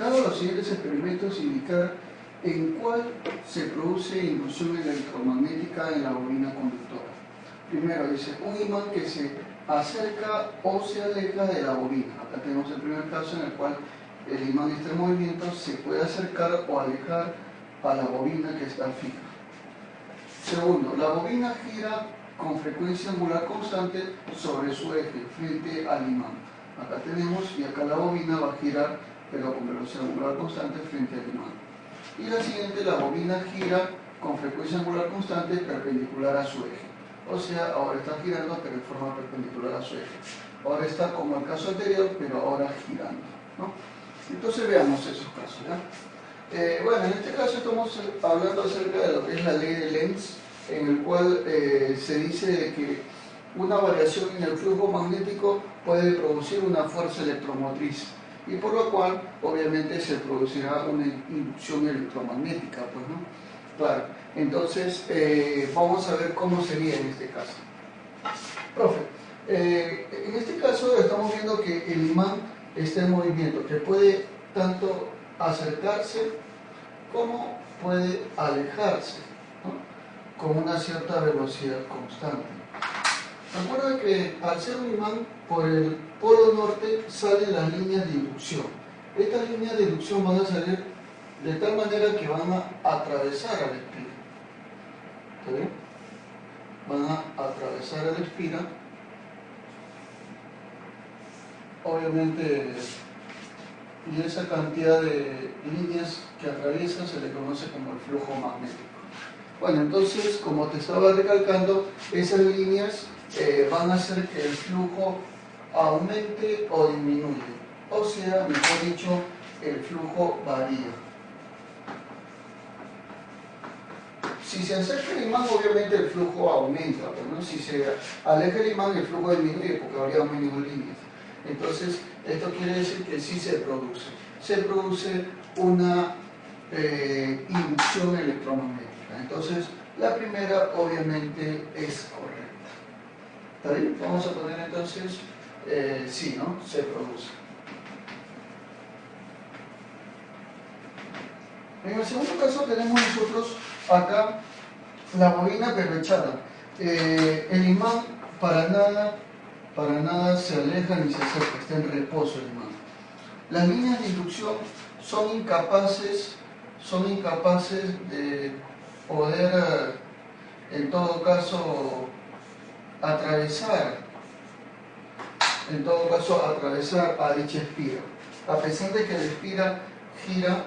Dado los siguientes experimentos, indicar en cuál se produce inducción electromagnética en la bobina conductora. Primero dice, un imán que se acerca o se aleja de la bobina. Acá tenemos el primer caso en el cual el imán está en movimiento, se puede acercar o alejar a la bobina que está fija. Segundo, la bobina gira con frecuencia angular constante sobre su eje, frente al imán. Acá tenemos, y acá la bobina va a girar, pero con velocidad angular constante frente al imán. Y la siguiente, la bobina gira con frecuencia angular constante perpendicular a su eje. O sea, ahora está girando, pero en forma perpendicular a su eje. Ahora está como el caso anterior, pero ahora girando, ¿no? Entonces veamos esos casos, ¿ya? Bueno, en este caso estamos hablando acerca de lo que es la ley de Lenz, en el cual se dice de que una variación en el flujo magnético puede producir una fuerza electromotriz, y por lo cual obviamente se producirá una inducción electromagnética, pues, ¿no? Claro, entonces vamos a ver cómo sería en este caso. Profe, en este caso estamos viendo que el imán está en movimiento, que puede tanto acercarse como puede alejarse, ¿no? Con una cierta velocidad constante. Recuerda que al ser un imán, por el polo norte salen las líneas de inducción. Estas líneas de inducción van a salir de tal manera que van a atravesar al espira. ¿Está bien? Van a atravesar al espira. Obviamente, y esa cantidad de líneas que atraviesan se le conoce como el flujo magnético. Bueno, entonces, como te estaba recalcando, esas líneas van a hacer que el flujo aumente o disminuya. O sea, mejor dicho, el flujo varía. Si se acerca el imán, obviamente el flujo aumenta, ¿no? Si se aleja el imán, el flujo disminuye porque habría menos líneas. Entonces, esto quiere decir que sí se produce. Se produce una inducción electromagnética. Entonces, la primera obviamente es correcta. ¿Está bien? Vamos a poner entonces, sí, ¿no? Se produce. En el segundo caso tenemos nosotros acá la bobina perlechada. El imán para nada se aleja ni se acerca, está en reposo el imán. Las líneas de inducción son incapaces de poder, en todo caso, atravesar a dicha espira. A pesar de que la espira gira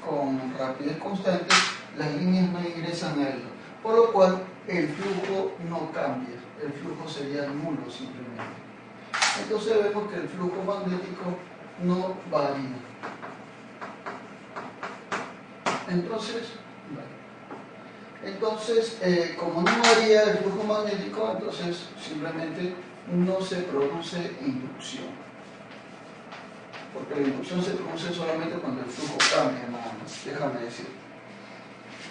con rapidez constante, las líneas no ingresan a ella, por lo cual el flujo no cambia, el flujo sería nulo simplemente. Entonces vemos que el flujo magnético no varía. Entonces, como no varía el flujo magnético, entonces simplemente no se produce inducción. Porque la inducción se produce solamente cuando el flujo cambia, nada más, déjame decir.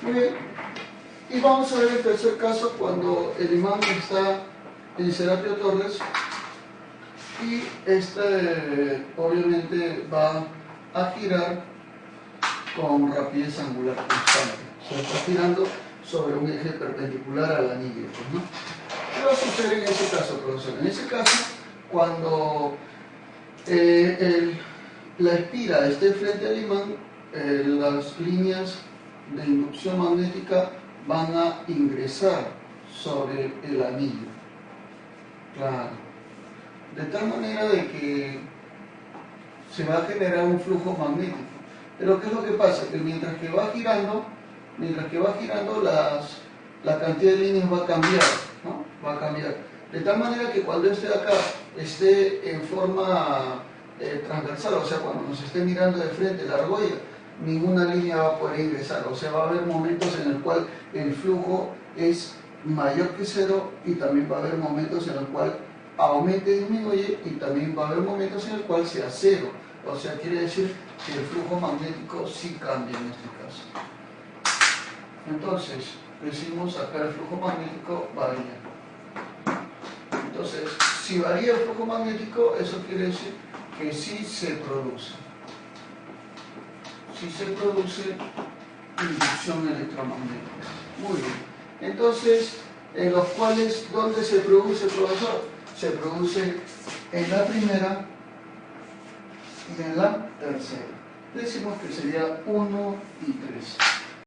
Muy bien, y vamos a ver el tercer caso cuando el imán está en Serapio Torres y obviamente va a girar con rapidez angular constante. Se está girando sobre un eje perpendicular al anillo, ¿no? ¿Qué va a suceder en ese caso, profesor? En ese caso, cuando la espira esté frente al imán, las líneas de inducción magnética van a ingresar sobre el anillo. Claro. De tal manera de que se va a generar un flujo magnético. Pero ¿qué es lo que pasa? Que mientras que va girando, la cantidad de líneas va a cambiar, ¿no? Va a cambiar. De tal manera que cuando este de acá esté en forma transversal, o sea, cuando nos esté mirando de frente la argolla, ninguna línea va a poder ingresar. O sea, va a haber momentos en el cual el flujo es mayor que cero y también va a haber momentos en el cual aumente y disminuye y también va a haber momentos en el cual sea cero. O sea, quiere decir que el flujo magnético sí cambia en este caso. Entonces, decimos acá el flujo magnético varía. Entonces, si varía el flujo magnético, eso quiere decir que sí se produce. si se produce inducción electromagnética. Muy bien. Entonces, en los cuales, ¿dónde se produce, profesor? Se produce en la primera y en la tercera. Decimos que sería 1 y 3.